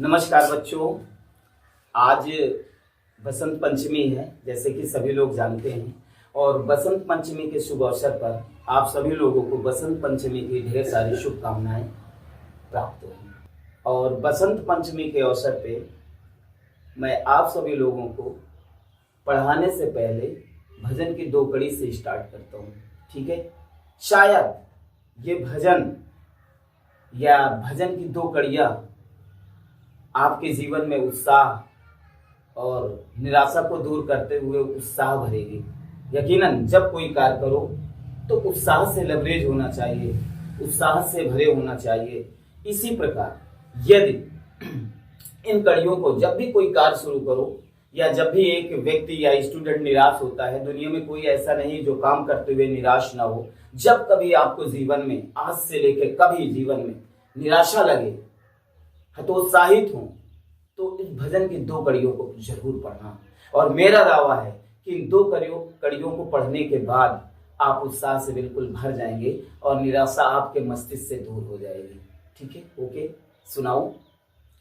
नमस्कार बच्चों। आज बसंत पंचमी है, जैसे कि सभी लोग जानते हैं। और बसंत पंचमी के शुभ अवसर पर आप सभी लोगों को बसंत पंचमी की ढेर सारी शुभकामनाएं प्राप्त हो। और बसंत पंचमी के अवसर पे मैं आप सभी लोगों को पढ़ाने से पहले भजन की 2 कड़ी से स्टार्ट करता हूँ। ठीक है, शायद ये भजन या भजन की 2 कड़ियाँ आपके जीवन में उत्साह और निराशा को दूर करते हुए उत्साह भरेगी। यकीनन जब कोई कार्य करो तो उत्साह से लबरेज होना चाहिए, उत्साह से भरे होना चाहिए। इसी प्रकार यदि इन कड़ियों को जब भी कोई कार्य शुरू करो या जब भी एक व्यक्ति या स्टूडेंट निराश होता है, दुनिया में कोई ऐसा नहीं जो काम करते हुए निराश ना हो। जब कभी आपको जीवन में, आज से लेकर कभी जीवन में निराशा लगे, हतोत्साहित हो, तो इस भजन की 2 कड़ियों को जरूर पढ़ना। और मेरा दावा है कि इन 2 कड़ियों को पढ़ने के बाद आप उत्साह से बिल्कुल भर जाएंगे और निराशा आपके मस्तिष्क से दूर हो जाएगी। ठीक है, ओके, सुनाऊं?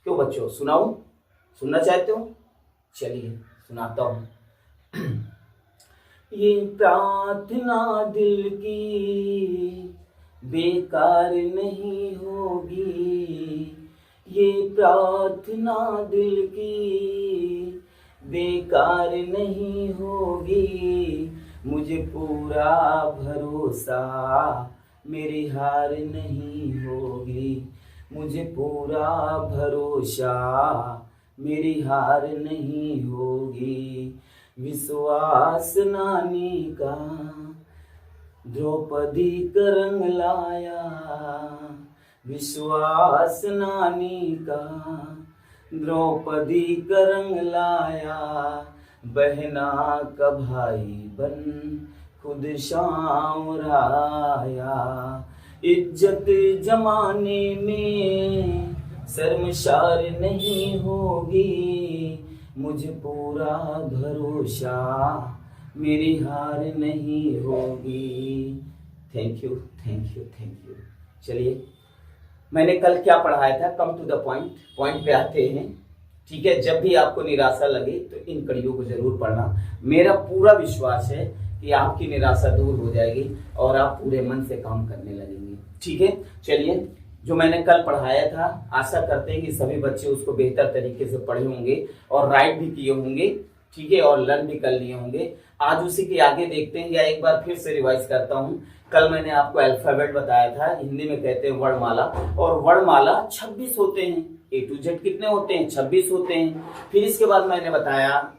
क्यों बच्चों, सुनाऊं? सुनना चाहते हो? चलिए सुनाता हूं। ये प्रार्थना दिल की बेकार नहीं होगी, ये प्रार्थना दिल की बेकार नहीं होगी। मुझे पूरा भरोसा मेरी हार नहीं होगी, मुझे पूरा भरोसा मेरी हार नहीं होगी। विश्वास नानी का द्रौपदी का रंग लाया, विश्वास नानी का द्रौपदी का रंग लाया। बहना का भाई बन खुद सांवराया, इज्जत जमाने में शर्मसार नहीं होगी। मुझे पूरा भरोसा मेरी हार नहीं होगी। Thank you, thank you, thank you. चलिए, मैंने कल क्या पढ़ाया था? Come to the point, point पे आते हैं। ठीक है, जब भी आपको निराशा लगे तो इन कड़ियों को जरूर पढ़ना। मेरा पूरा विश्वास है कि आपकी निराशा दूर हो जाएगी और आप पूरे मन से काम करने लगेंगे। ठीक है, चलिए, जो मैंने कल पढ़ाया था, आशा करते हैं कि सभी बच्चे उसको बेहतर तरीके से पढ़े होंगे और राइट भी किए होंगे। ठीक है, और लर्न भी कर लिए होंगे। आज उसी के आगे देखते हैं, या एक बार फिर से रिवाइज करता हूँ। कल मैंने आपको अल्फाबेट बताया था, हिंदी में कहते हैं वर्णमाला, और वर्णमाला 26 होते हैं। A to Z कितने होते हैं? 26 होते हैं। फिर इसके बाद मैंने बताया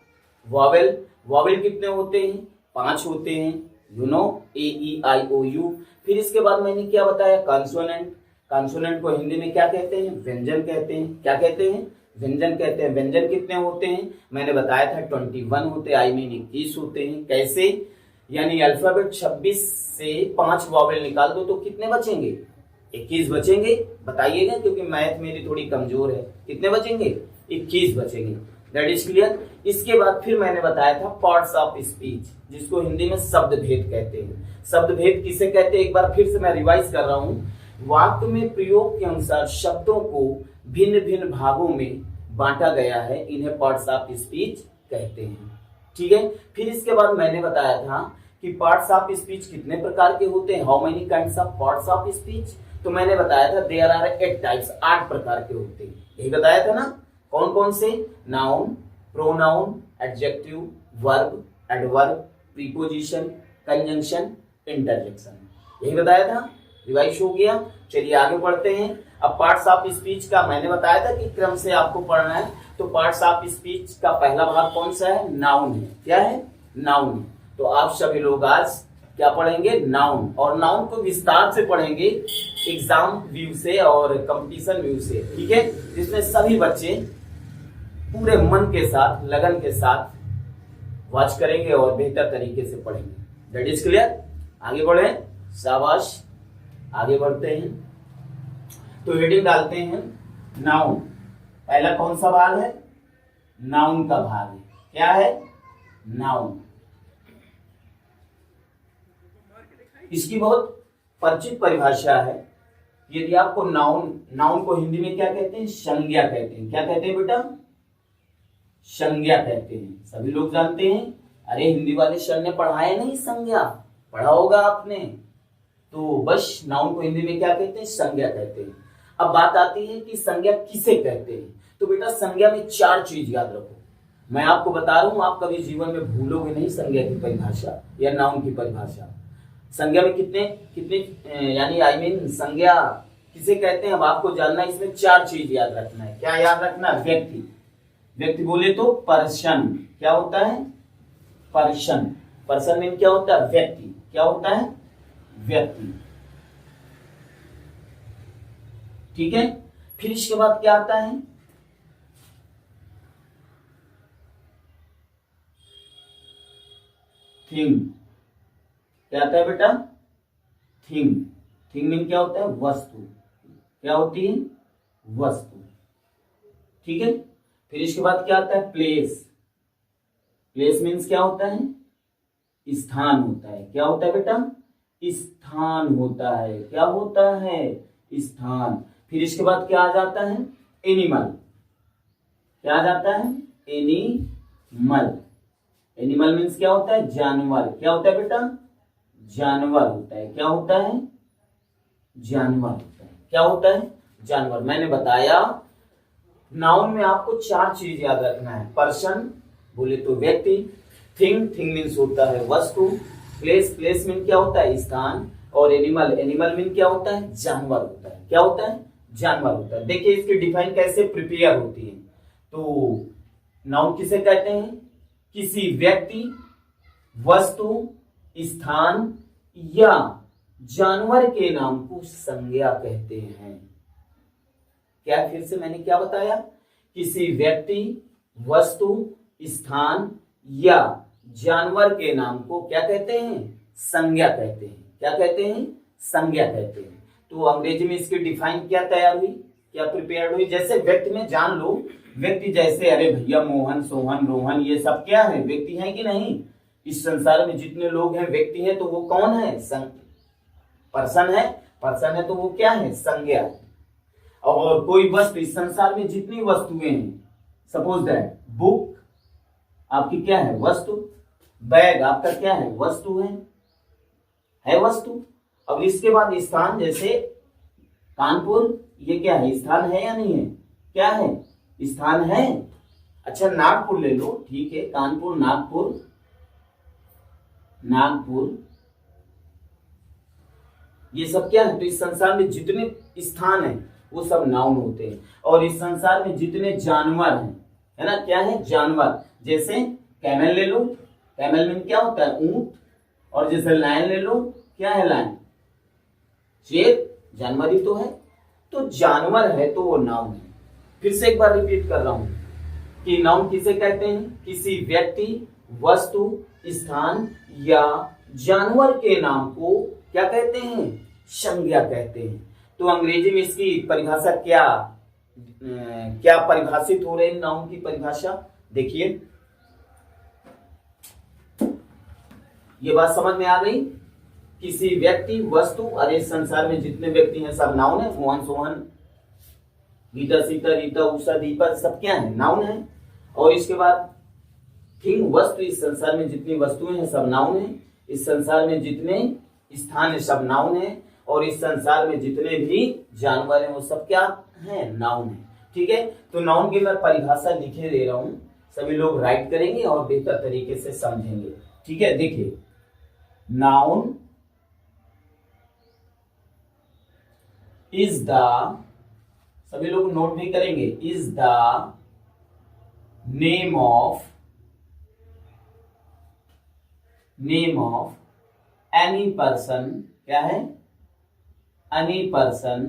वॉवेल, वॉवेल कितने होते हैं? 5 होते हैं। You know, AEIOU। फिर इसके बाद मैंने क्या बताया? कॉन्सोनेंट, कॉन्सोनेंट को हिंदी में क्या कहते हैं? व्यंजन कहते हैं। क्या कहते हैं? व्यंजन कहते हैं। व्यंजन कितने होते हैं? मैंने बताया था 21 होते हैं, आई मीन 21 होते हैं। कैसे? यानी अल्फाबेट 26 से 5 वॉवेल निकाल दो तो कितने बचेंगे? 21 बचेंगे। बताइएगा, क्योंकि मैथ मेरी थोड़ी कमजोर है। कितने बचेंगे? 21 बचेंगे। That is clear. इसके बाद फिर मैंने बताया था पार्ट्स ऑफ स्पीच, जिसको हिंदी में शब्द भेद कहते हैं। शब्द भेद किसे कहते हैं? एक बार फिर से मैं रिवाइज कर रहा हूँ। वाक्य में प्रयोग के अनुसार शब्दों को भिन्न भिन्न भागों में बांटा गया है, इन्हें पार्ट्स ऑफ स्पीच कहते हैं। ठीक है, फिर इसके बाद मैंने बताया था कि पार्ट्स ऑफ स्पीच कितने प्रकार के होते हैं। How many kinds of parts of speech? तो मैंने बताया था देयर आर 8 टाइप्स, 8 प्रकार के होते हैं। यही बताया था ना? कौन कौन से? Noun, pronoun, adjective, verb, adverb, preposition, conjunction, interjection. यही बताया था। रिवाइज हो गया। चलिए आगे बढ़ते हैं। अब पार्ट्स ऑफ स्पीच का मैंने बताया था कि क्रम से आपको पढ़ना है। तो पार्ट्स ऑफ स्पीच का पहला भाग कौन सा है? नाउन है। क्या है? नाउन है। तो आप सभी लोग आज क्या पढ़ेंगे? नाउन। और नाउन को विस्तार से पढ़ेंगे एग्जाम व्यू से और कंपटीशन व्यू से। ठीक है, जिसमें सभी बच्चे पूरे मन के साथ, लगन के साथ वॉच करेंगे और बेहतर तरीके से पढ़ेंगे। That is clear. आगे बढ़े, शाबाश, आगे बढ़ते हैं। तो हेडिंग डालते हैं नाउन। पहला कौन सा भाग है? नाउन का भाग है। क्या है? नाउन। इसकी बहुत परिचित परिभाषा है यदि आपको नाउन नाउन को हिंदी में क्या कहते हैं, संज्ञा कहते हैं। क्या कहते हैं बेटा, संज्ञा कहते हैं। सभी लोग जानते हैं। अरे हिंदी वाले सर ने पढ़ाया नहीं, संज्ञा पढ़ा होगा आपने। तो बस नाउन को हिंदी में क्या कहते हैं, संज्ञा कहते हैं। अब बात आती है कि संज्ञा किसे कहते हैं। तो बेटा संज्ञा में 4 चीज याद रखो। मैं आपको बता रहा हूं, आप कभी जीवन में भूलोगे नहीं संज्ञा की परिभाषा या नाउन की परिभाषा। संज्ञा में कितने कितने यानी आई मीन संज्ञा किसे कहते हैं, अब आपको जानना है। इसमें 4 चीज याद रखना है। क्या याद रखना है, व्यक्ति। व्यक्ति बोले तो पर्सन। क्या होता है, पर्सन। पर्सन मीन क्या होता है, व्यक्ति। क्या होता है, व्यक्ति। ठीक है। फिर इसके बाद क्या आता है, थिंग। क्या आता है बेटा, थिंग। थिंग मीन क्या होता है, वस्तु। क्या होती है, वस्तु। ठीक है। फिर इसके बाद क्या आता है, प्लेस। प्लेस मीन्स क्या होता है, स्थान होता है। क्या होता है बेटा, स्थान होता है। क्या होता है, स्थान। फिर इसके बाद क्या आ जाता है, एनिमल। क्या आ जाता है, एनिमल। एनिमल मीन्स क्या होता है, जानवर। क्या होता है बेटा, जानवर होता है। क्या होता है, जानवर होता है। क्या होता है, जानवर। मैंने बताया नाउन में आपको 4 चीज याद रखना है। पर्सन बोले तो व्यक्ति, थिंग, थिंग मीन्स होता है वस्तु, प्लेस, प्लेस मीन क्या होता है, स्थान, और एनिमल, एनिमल मीन क्या होता है, जानवर होता है। क्या होता है, जानवर होता है। देखिए इसकी डिफाइन कैसे प्रिपेयर होती है। तो नाउन किसे कहते हैं, किसी व्यक्ति, वस्तु, स्थान या जानवर के नाम को संज्ञा कहते हैं। क्या, फिर से मैंने क्या बताया, किसी व्यक्ति, वस्तु, स्थान या जानवर के नाम को क्या कहते हैं, संज्ञा कहते हैं। क्या कहते हैं, संज्ञा कहते हैं। तो अंग्रेजी में इसकी डिफाइन क्या तैयार हुई, क्या प्रिपेयर हुई। जैसे व्यक्ति में जान लो, व्यक्ति जैसे अरे भैया मोहन, सोहन, रोहन, ये सब क्या है, व्यक्ति है कि नहीं। इस संसार में जितने लोग हैं व्यक्ति हैं, तो वो कौन है, पर्सन है। पर्सन है तो वो क्या है, संज्ञा है। और कोई वस्तु, इस संसार में जितनी वस्तुएं हैं, सपोज दैट बुक आपकी क्या है, वस्तु। बैग आपका क्या है, वस्तु है वस्तु। अब इसके बाद स्थान, जैसे कानपुर, ये क्या है, स्थान है या नहीं है, क्या है, स्थान है। अच्छा नागपुर ले लो, ठीक है, कानपुर, नागपुर, नागपुर, ये सब क्या है। तो इस संसार में जितने स्थान है वो सब नाउन होते हैं। और इस संसार में जितने जानवर हैं, है ना, क्या है, जानवर। जैसे कैमल ले लो, कैमल में क्या होता है, ऊंट। और जैसे लायन ले लो, क्या है, लायन, शेर, जानवर ही तो है। तो जानवर है तो वो नाउन है। फिर से एक बार रिपीट कर रहा हूं कि नाउन किसे कहते हैं, किसी व्यक्ति, वस्तु, स्थान या जानवर के नाम को क्या कहते हैं, संज्ञा कहते हैं। तो अंग्रेजी में इसकी परिभाषा क्या परिभाषित हो रही है, नाउन की परिभाषा देखिए। ये बात समझ में आ गई, किसी व्यक्ति, वस्तु, अरे संसार में जितने व्यक्ति हैं सब नाउन है। मोहन, सोहन, गीता, सीता, रीता, उषा, दीपा, सब क्या है, नाउन है। और इसके बाद थिंग, वस्तु, इस संसार में जितनी वस्तुएं हैं सब नाउन है। इस संसार में जितने स्थान है सब नाउन है। और इस संसार में जितने भी जानवर हैं वो सब क्या है, नाउन है। ठीक है। तो नाउन की मैं परिभाषा लिखे दे रहा हूं, सभी लोग राइट करेंगे और बेहतर तरीके से समझेंगे। ठीक है, देखिए नाउन इज द, सभी लोग नोट भी करेंगे, is the name of any person, क्या है, any person,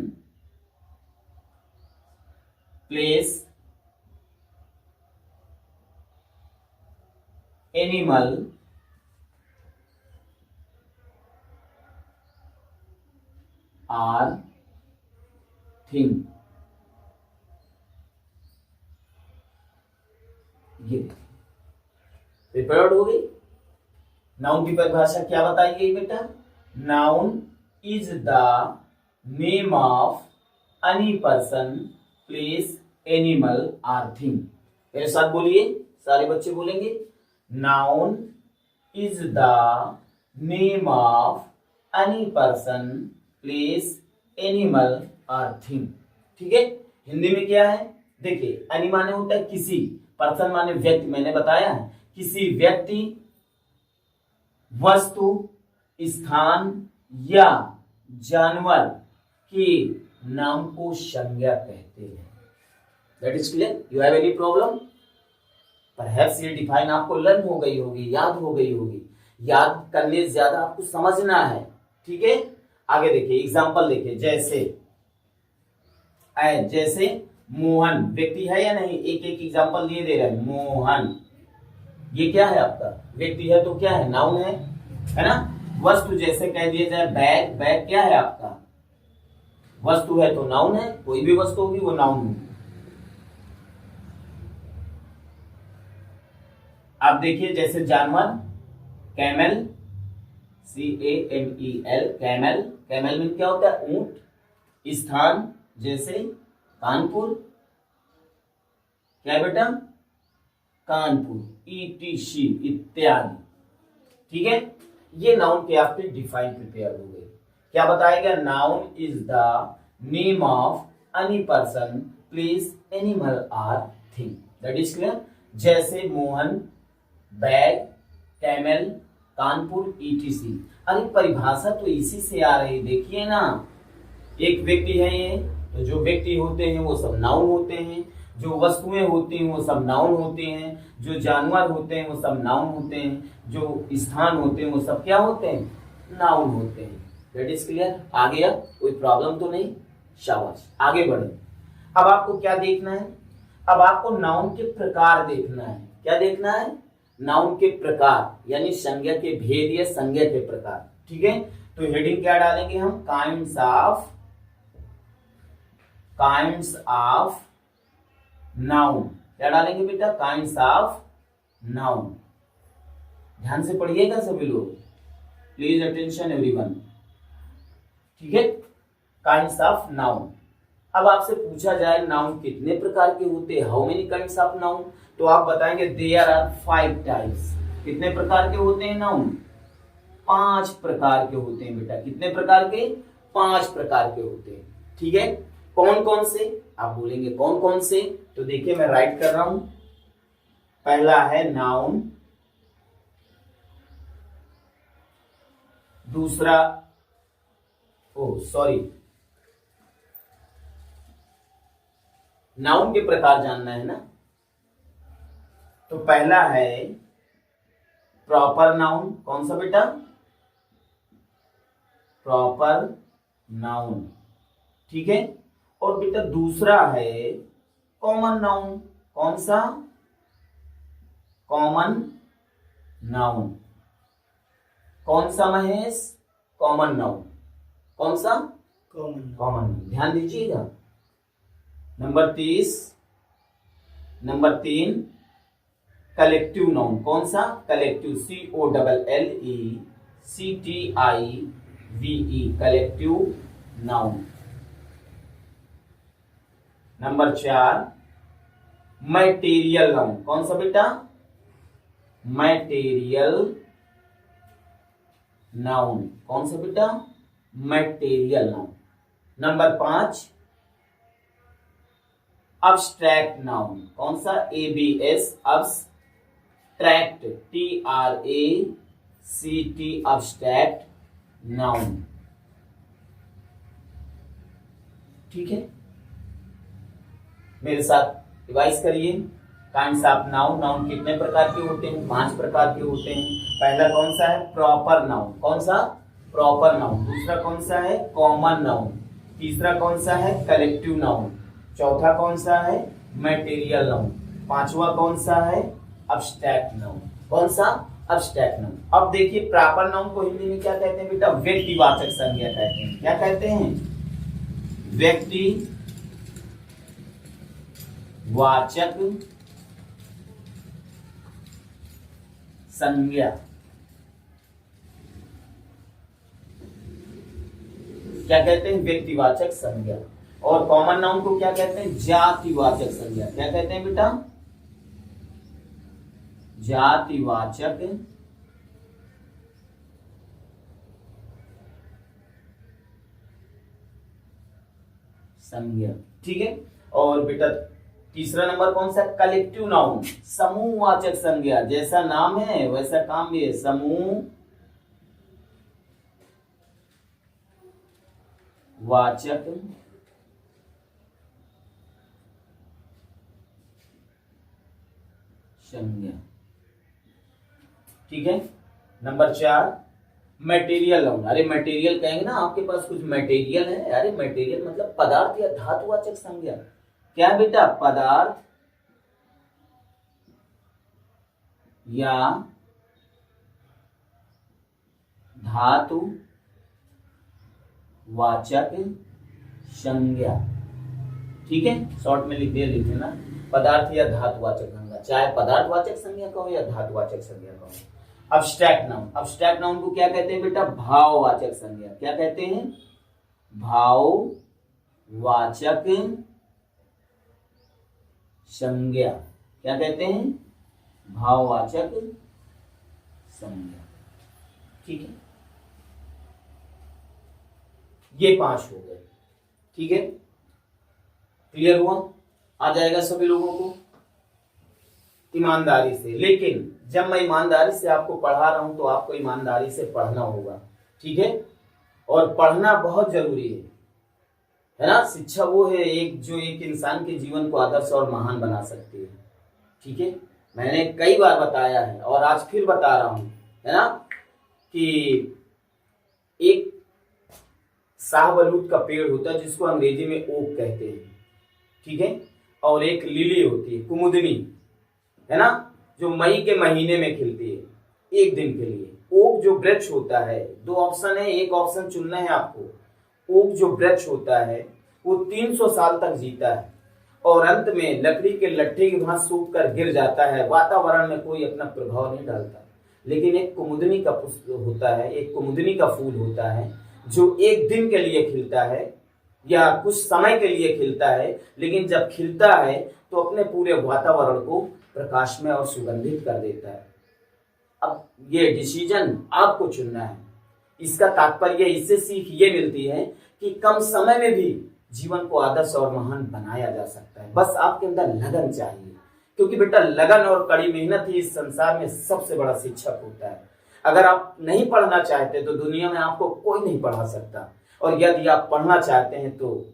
place, animal, or, thing. ये प्रिपेयर्ड हो गई। नाउन की परिभाषा क्या बताई गई बेटा, noun is the name of any person, place, animal और थिंग। मेरे साथ बोलिए, सारे बच्चे बोलेंगे। Noun is the name of any person, place, animal और थिंग। ठीक है, हिंदी में क्या है देखिए, एनी माने होता है किसी, पर्सन माने व्यक्ति, मैंने बताया है किसी व्यक्ति, वस्तु, स्थान या जानवर के नाम को संज्ञा कहते हैं। That is clear. You have any problem? Perhaps ये डिफाइन आपको लर्न हो गई होगी, याद हो गई होगी। याद करने से ज्यादा आपको समझना है। ठीक है, आगे देखिए, एग्जांपल देखिए। जैसे मोहन व्यक्ति है या नहीं, एक एक एग्जांपल दिए दे रहे हैं। मोहन, ये क्या है आपका? व्यक्ति है तो क्या है? नाउन है ना। वस्तु जैसे कह दिया जाए बैग, बैग क्या है आपका? वस्तु है तो नाउन है, कोई भी वस्तु होगी वो नाउन होगी। आप देखिए जैसे जानवर, camel, CAMEL, camel, camel mean क्या होता है? ऊंट। स्थान जैसे कानपुर, क्या बेटा? कानपुर, ETC इत्यादि। ठीक है, ये नाउन के आपके डिफाइन प्रिपेयर हो गए। क्या बताएगा? Noun is the name of any person, place, animal और थिंग। That is clear. जैसे Mohan, bag, camel, Kanpur, ETC। अरे परिभाषा तो इसी से आ रही, देखिए ना। एक व्यक्ति है ये, तो जो व्यक्ति होते हैं वो सब नाउन होते हैं, जो वस्तुएं होती हैं वो सब नाउन होते हैं, जो जानवर होते हैं वो सब नाउन होते हैं, जो स्थान होते हैं वो सब क्या होते हैं? नाउन होते हैं। That is clear. आ गया? कोई प्रॉब्लम तो नहीं? शाबाश, आगे बढ़े। अब आपको क्या देखना है? अब आपको नाउन के प्रकार देखना है। क्या देखना है? नाउन के प्रकार, यानी संज्ञा के भेद या संज्ञा के प्रकार। ठीक है, तो हेडिंग क्या डालेंगे हम? Kinds of noun. क्या डालेंगे बेटा? Kinds of noun. ध्यान से पढ़िएगा सभी लोग, प्लीज अटेंशन एवरीवन। ठीक है, काइंड्स ऑफ नाउन। अब आपसे पूछा जाए नाउन कितने प्रकार के होते हैं, how many kinds of noun, तो आप बताएंगे देयर आर 5 टाइप्स। कितने प्रकार के होते हैं नाउन? 5 प्रकार के होते हैं बेटा। कितने प्रकार के? 5 प्रकार के होते हैं। ठीक है, कौन कौन से? आप बोलेंगे कौन कौन से, तो देखिए मैं राइट कर रहा हूं। पहला है नाउन, दूसरा, नाउन के प्रकार जानना है ना, तो पहला है प्रॉपर नाउन। कौन सा बेटा? Proper noun. ठीक है, और बेटा दूसरा है कॉमन नाउन। कौन सा? Common noun. कौन सा महेश? Common noun. कौन सा? कॉमन। ध्यान दीजिएगा। Number 3 collective noun. कौन सा? Collective, COLLECTIVE, collective noun. Number 4 material noun. कौन सा बेटा? Material noun. कौन सा बेटा? Material noun. Number 5 abstract noun. कौन सा? ABS, abstract, TRACT, abstract noun. ठीक है, मेरे साथ रिवाइज करिए। Kinds of noun. नाउन कितने प्रकार के होते हैं? 5 प्रकार के होते हैं। पहला कौन सा है? Proper noun. कौन सा? Proper noun. दूसरा कौन सा है? Common noun. तीसरा कौन सा है? Collective noun. चौथा कौन सा है? Material noun. पांचवा कौन सा है? Abstract noun. कौन सा? Abstract noun. अब देखिए प्रॉपर नाउन को हिंदी में क्या कहते हैं बेटा? व्यक्तिवाचक संज्ञा कहते हैं। क्या कहते हैं? व्यक्तिवाचक संज्ञा। क्या कहते हैं, व्यक्तिवाचक संज्ञा। और कॉमन नाउन को क्या कहते हैं, जातिवाचक संज्ञा। क्या कहते हैं बेटा, जातिवाचक संज्ञा। ठीक है। और बेटा तीसरा नंबर कौन सा, कलेक्टिव नाउन, समूहवाचक संज्ञा। जैसा नाम है वैसा काम भी है, समूह वाचक संज्ञा। ठीक है। Number 4 material noun. अरे मटेरियल कहेंगे ना, आपके पास कुछ मटेरियल है, अरे मटेरियल मतलब पदार्थ या धातुवाचक संज्ञा। क्या बेटा, पदार्थ या धातु वाचक संज्ञा। ठीक है, शॉर्ट में लिख देना, पदार्थ या धातुवाचक संज्ञा, चाहे पदार्थवाचक संज्ञा कहो या धातुवाचक संज्ञा कहो। अब्स्ट्रैक्ट नाउन, अब्स्ट्रैक्ट नाउन को क्या कहते हैं बेटा, भाववाचक संज्ञा। क्या कहते हैं, भाववाचक संज्ञा। क्या कहते हैं, भाववाचक संज्ञा। ठीक है, ये 5 हो गए। ठीक है, क्लियर हुआ, आ जाएगा सभी लोगों को ईमानदारी से। लेकिन जब मैं ईमानदारी से आपको पढ़ा रहा हूं तो आपको ईमानदारी से पढ़ना होगा। ठीक है, और पढ़ना बहुत जरूरी है ना। शिक्षा वो है जो एक इंसान के जीवन को आदर्श और महान बना सकती है। ठीक है, मैंने कई बार बताया है और आज फिर बता रहा हूं, है ना, कि एक शाहबलूत का पेड़ होता है जिसको अंग्रेजी में ओक कहते हैं। ठीक है, और एक लिली होती है, कुमुदनी, है ना, जो मई के महीने में खिलती है एक दिन के लिए। ओक जो वृक्ष होता है, 2 ऑप्शन है, एक ऑप्शन चुनना है आपको। ओक जो वृक्ष होता है वो 300 साल तक जीता है और अंत में लकड़ी के लट्ठे की भांति सूख कर गिर जाता है, वातावरण में कोई अपना प्रभाव नहीं डालता। लेकिन एक कुमुदनी का पुष्प होता है, एक कुमुदनी का फूल होता है जो एक दिन के लिए खिलता है या कुछ समय के लिए खिलता है, लेकिन जब खिलता है तो अपने पूरे वातावरण को प्रकाशमय और सुगंधित कर देता है। अब ये डिसीजन आपको चुनना है। इसका तात्पर्य, इससे सीख ये मिलती है कि कम समय में भी जीवन को आदर्श और महान बनाया जा सकता है। बस आपके अंदर लगन चाहिए, क्योंकि बेटा लगन और कड़ी मेहनत ही इस संसार में सबसे बड़ा शिक्षक होता है। अगर आप नहीं पढ़ना चाहते तो दुनिया में आपको कोई नहीं पढ़ा सकता, और यदि आप पढ़ना चाहते हैं तो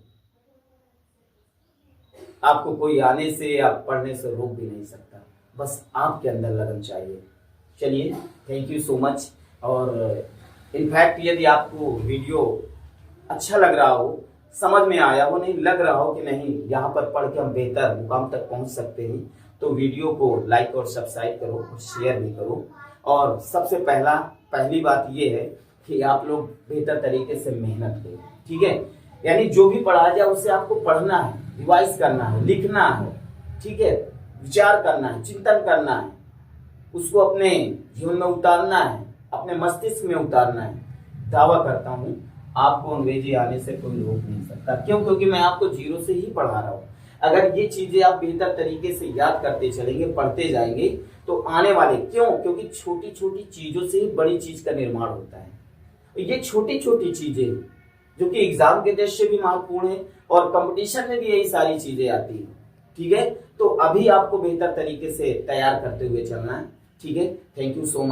आपको कोई आने से या पढ़ने से रोक भी नहीं सकता। बस आपके अंदर लगन चाहिए। चलिए, थैंक यू सो मच। और इनफैक्ट यदि आपको वीडियो अच्छा लग रहा हो, समझ में आया हो, नहीं लग रहा हो कि नहीं यहाँ पर पढ़ के हम बेहतर मुकाम तक पहुंच सकते हैं, तो वीडियो को लाइक और सब्सक्राइब करो और शेयर भी करो। और सबसे पहली बात ये है कि आप लोग बेहतर तरीके से मेहनत करें। ठीक है, यानी जो भी पढ़ा जाए उसे आपको पढ़ना है, रिवाइज करना है, लिखना है। ठीक है, विचार करना है, चिंतन करना है, उसको अपने जीवन में उतारना है, अपने मस्तिष्क में उतारना है। दावा करता हूं आपको अंग्रेजी आने से कोई रोक नहीं सकता। क्यों? क्योंकि मैं आपको 0 से ही पढ़ा रहा हूं। अगर ये चीजें आप बेहतर तरीके से याद करते चलेंगे, पढ़ते जाएंगे, तो आने वाले, क्यों? क्योंकि छोटी छोटी चीजों से ही बड़ी चीज का निर्माण होता है। ये छोटी छोटी चीजें जो कि एग्जाम के दृष्टि से भी महत्वपूर्ण है और कंपटीशन में भी यही सारी चीजें आती है। ठीक है, तो अभी आपको बेहतर तरीके से तैयार करते हुए चलना है। ठीक है, थैंक यू सो मच।